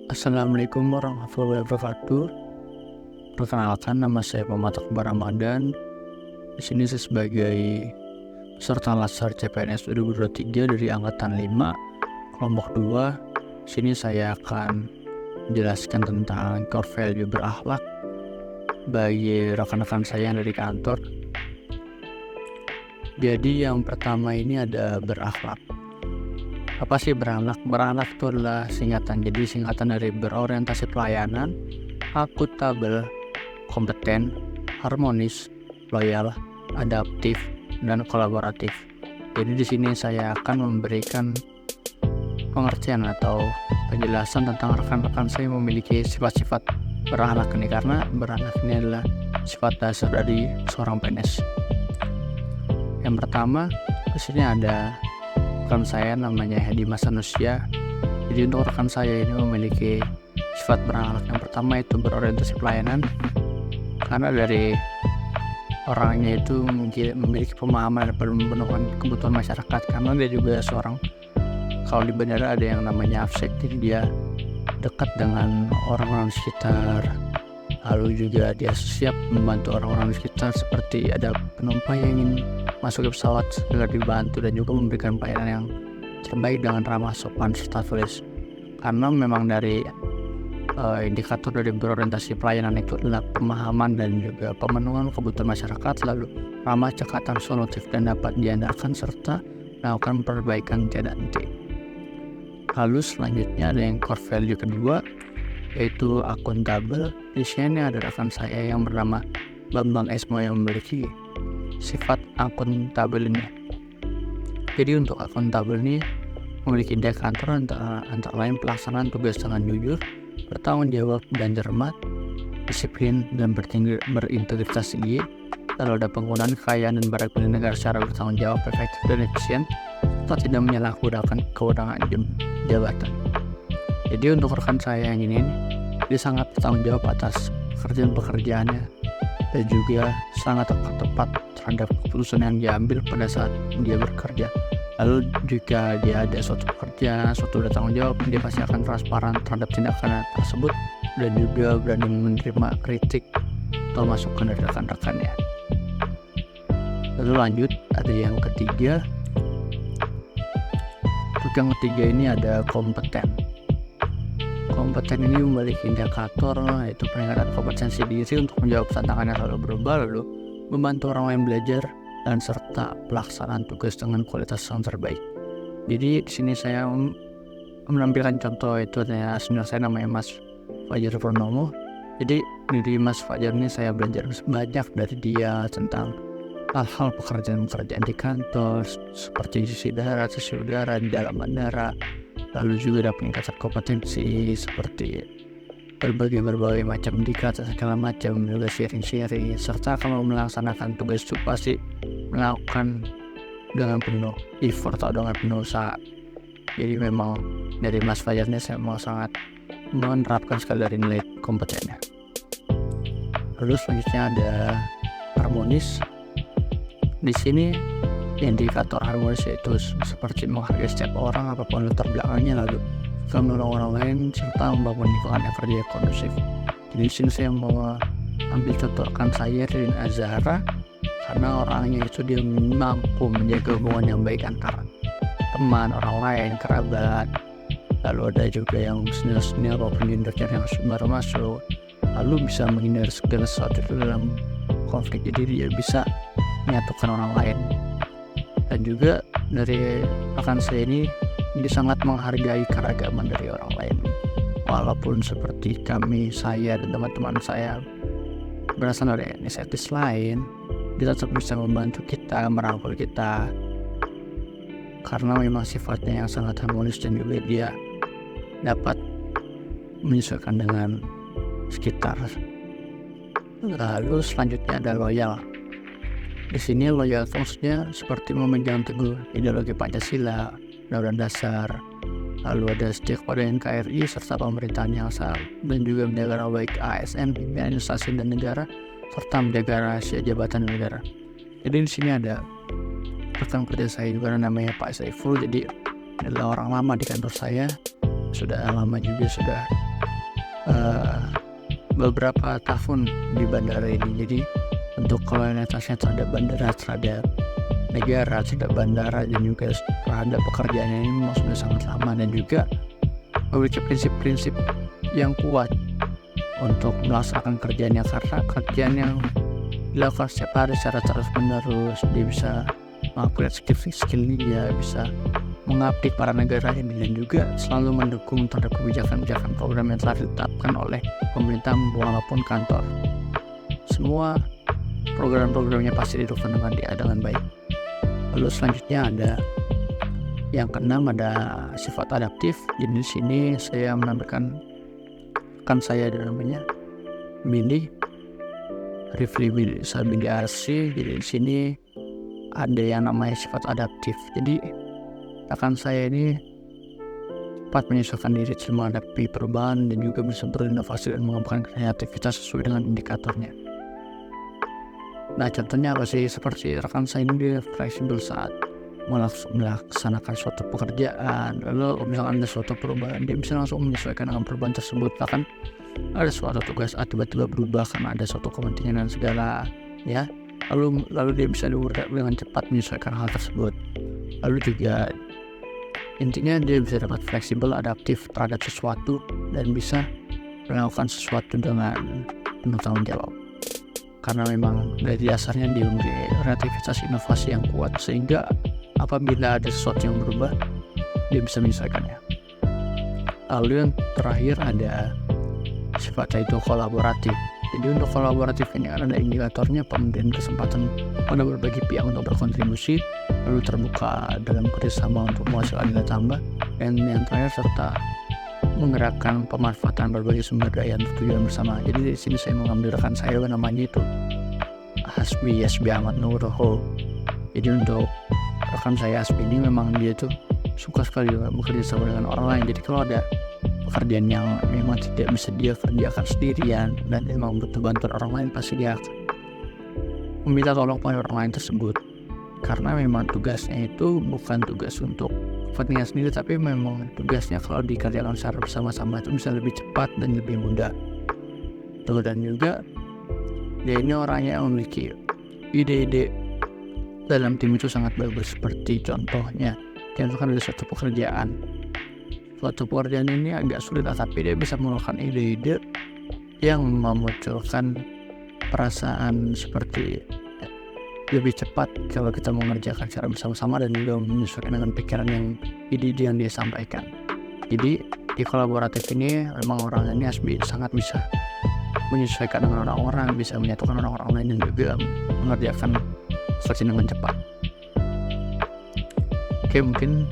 Assalamualaikum warahmatullahi wabarakatuh. Perkenalkan, nama saya Muhammad Akbar Ramadan. Di sini saya sebagai peserta Latsar CPNS 2023 dari angkatan 5 kelompok 2. Di sini saya akan menjelaskan tentang core value berakhlak bagi rekan-rekan saya yang dari kantor. Jadi yang pertama ini ada berakhlak. Apa sih berakhlak? Berakhlak itu adalah singkatan. Jadi singkatan dari berorientasi pelayanan, akuntabel, kompeten, harmonis, loyal, adaptif, dan kolaboratif. Jadi di sini saya akan memberikan pengertian atau penjelasan tentang rekan-rekan saya yang memiliki sifat-sifat berakhlak ini, karena berakhlak ini adalah sifat dasar dari seorang PNS. Yang pertama, di sini ada rekan saya namanya Hedi Masanusya. Jadi untuk rekan saya ini memiliki sifat berakhlak yang pertama itu berorientasi pelayanan, karena dari orangnya itu memiliki pemahaman dan pemenuhan kebutuhan masyarakat, karena dia juga seorang, kalau di bandara ada yang namanya AFSEC, jadi dia dekat dengan orang-orang sekitar, lalu juga dia siap membantu orang-orang di sekitar, seperti ada penumpang yang ingin masuk ke pesawat segera dibantu, dan juga memberikan pelayanan yang terbaik dengan ramah, sopan, serta tulis. Karena memang dari indikator dari berorientasi pelayanan itu adalah pemahaman dan juga pemenuhan kebutuhan masyarakat, lalu ramah, cekatan, solutif, dan dapat diandalkan, serta melakukan perbaikan tiada henti. Lalu selanjutnya ada yang core value kedua, yaitu akuntabel. Di sini ada rekan saya yang bernama Bambang Esmo yang memiliki sifat akuntabel ini. Jadi untuk akuntabel ini memiliki indikator antara lain pelaksanaan tugas dengan jujur, bertanggung jawab dan cermat, disiplin dan berintegritas tinggi, lalu ada penggunaan kekayaan dan barang milik negara secara bertanggung jawab, efektif dan efisien, serta tidak menyalahgunakan kewenangan jabatan. Jadi untuk rekan saya yang ini, dia sangat bertanggung jawab atas pekerjaan-pekerjaannya, dan juga sangat tepat terhadap keputusan yang diambil pada saat dia bekerja. Lalu jika dia ada suatu pekerjaan, suatu tanggung jawab, dia pasti akan transparan terhadap tindakan tersebut, dan juga berani menerima kritik atau masukan dari rekan-rekannya. Lalu lanjut, ada yang ketiga. Untuk yang ketiga ini ada kompeten. Kompeten ini memiliki indikator, yaitu peningkatan kompetensi diri untuk menjawab tantangan yang selalu berubah, lalu membantu orang lain belajar, dan serta pelaksanaan tugas dengan kualitas yang terbaik. Jadi di sini saya menampilkan contoh, itu adalah senior saya namanya Mas Fajar Purnomo. Jadi dari Mas Fajar ini saya belajar banyak dari dia tentang hal-hal pekerjaan di kantor, seperti sisi darat, sisi udara, di dalam bandara. Lalu juga ada peningkatan kompetensi seperti berbagai macam indikator segala macam, juga sharing, serta kalau melaksanakan tugas itu pasti melakukan dengan penuh effort atau dengan penuh usaha. Jadi memang dari Mas Fajar ini saya mau sangat menerapkan sekali dari nilai kompetennya. Lalu selanjutnya ada harmonis. Di sini indikator harmonis yaitu seperti menghargai setiap orang apapun latar belakangnya, lalu menolong orang lain, serta membangun lingkungan yang kerja kondusif. Jadi di sini saya mau ambil contoh rekan saya Rin Azhara, karena orangnya itu dia mampu menjaga hubungan yang baik antara teman, orang lain, kerabat. Lalu ada juga yang senior maupun junior yang baru masuk, lalu bisa menghindari segala sesuatu itu dalam konflik. Jadi dia bisa menyatukan orang lain. Dan juga dari rekan saya ini, dia sangat menghargai keragaman dari orang lain. Walaupun seperti saya dan teman-teman saya berasal dari etnis lain, dia tetap bisa membantu kita, merangkul kita, karena memang sifatnya yang sangat harmonis, dan juga dia dapat menyesuaikan dengan sekitar. Lalu selanjutnya ada loyal. Di sini loyal maksudnya seperti memegang teguh ideologi Pancasila, Undang-Undang Dasar, lalu ada setia kepada NKRI serta pemerintahan yang sah, dan juga menjaga nama baik ASN, pimpinan instansi dan negara, serta menjaga rahasia jabatan negara. Jadi di sini ada rekan kerja saya juga namanya Pak Saiful. Jadi adalah orang lama di kantor saya, sudah lama juga, sudah eh, beberapa tahun di bandara ini. Jadi untuk kolonialitasnya terhadap bandara, terhadap negara, terhadap bandara, dan juga terhadap pekerjaannya ini memang sudah sangat lama, dan juga memiliki prinsip-prinsip yang kuat untuk melaksanakan kerjaannya, karena kerjaan yang dilakukan setiap hari secara terus menerus, dia bisa mengupgrade skill dia, bisa mengabdi para negara ini, dan juga selalu mendukung terhadap kebijakan-kebijakan program yang telah ditetapkan oleh pemerintah maupun kantor. Semua program-programnya pasti didukung dengan baik. Lalu selanjutnya ada yang keenam, ada sifat adaptif. Jadi di sini saya menampilkan saya namanya milih refleksibiliasi. Jadi di sini ada yang namanya sifat adaptif. Jadi rekan saya ini cepat menyesuaikan diri dalam menghadapi perubahan, dan juga bisa berinovasi dan mengembangkan kreativitas sesuai dengan indikatornya. Nah, contohnya apa sih? Seperti rekan saya ini, dia fleksibel saat melaksanakan suatu pekerjaan. Lalu misalkan ada suatu perubahan, dia bisa langsung menyesuaikan dengan perubahan tersebut. Bahkan ada suatu tugas tiba-tiba berubah karena ada suatu kepentingan dan segala, ya. Lalu dia bisa dengan cepat menyesuaikan hal tersebut. Lalu juga intinya dia bisa dapat fleksibel, adaptif terhadap sesuatu, dan bisa melakukan sesuatu dengan penuh tanggung jawab. Karena memang dari dasarnya dia memiliki kreativitas inovasi yang kuat, sehingga apabila ada sesuatu yang berubah, dia bisa menyesuaikannya. Lalu yang terakhir ada sifatnya itu kolaboratif. Jadi untuk kolaboratif ini ada indikatornya, pemberian kesempatan pada berbagai pihak untuk berkontribusi, lalu terbuka dalam kerjasama untuk menghasilkan nilai tambah, dan yang terakhir serta menggerakkan pemanfaatan berbagai sumber daya untuk tujuan bersama. Jadi di sini saya mengambil rekan saya namanya itu Hasbi Ahmad Nugroho. Jadi untuk rekan saya Hasbi ini memang dia tuh suka sekali bekerja sama dengan orang lain. Jadi kalau ada pekerjaan yang memang tidak bisa dia kerjakan sendirian dan memang butuh bantuan orang lain, pasti dia akan meminta tolong pada orang lain tersebut. Karena memang tugasnya itu bukan tugas untuk kepentingan sendiri, tapi memang tugasnya kalau dikerjakan secara bersama-sama itu bisa lebih cepat dan lebih mudah. Dan juga dia ini orangnya yang memiliki ide-ide dalam tim itu sangat bagus. Seperti contohnya, misalkan ada suatu pekerjaan ini agak sulit, tapi dia bisa mengeluarkan ide-ide yang memunculkan perasaan seperti lebih cepat kalau kita mengerjakan secara bersama-sama, dan juga menyesuaikan dengan pikiran yang ide-ide yang dia sampaikan. Jadi di kolaboratif ini memang orang ini sangat bisa menyesuaikan dengan orang-orang, bisa menyatukan orang-orang lain, dan juga mengerjakan sesuatu dengan cepat. Oke, mungkin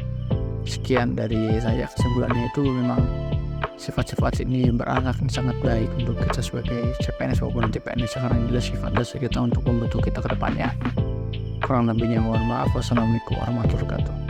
sekian dari saya. Kesimpulannya itu memang sifat-sifat ini beranak sangat baik untuk kita sebagai CPNS maupun nanti PNS, karena inilah sifat dasar kita untuk membantu kita ke depannya. Kurang lebihnya mohon maaf. Wassalamualaikum warahmatullahi wabarakatuh.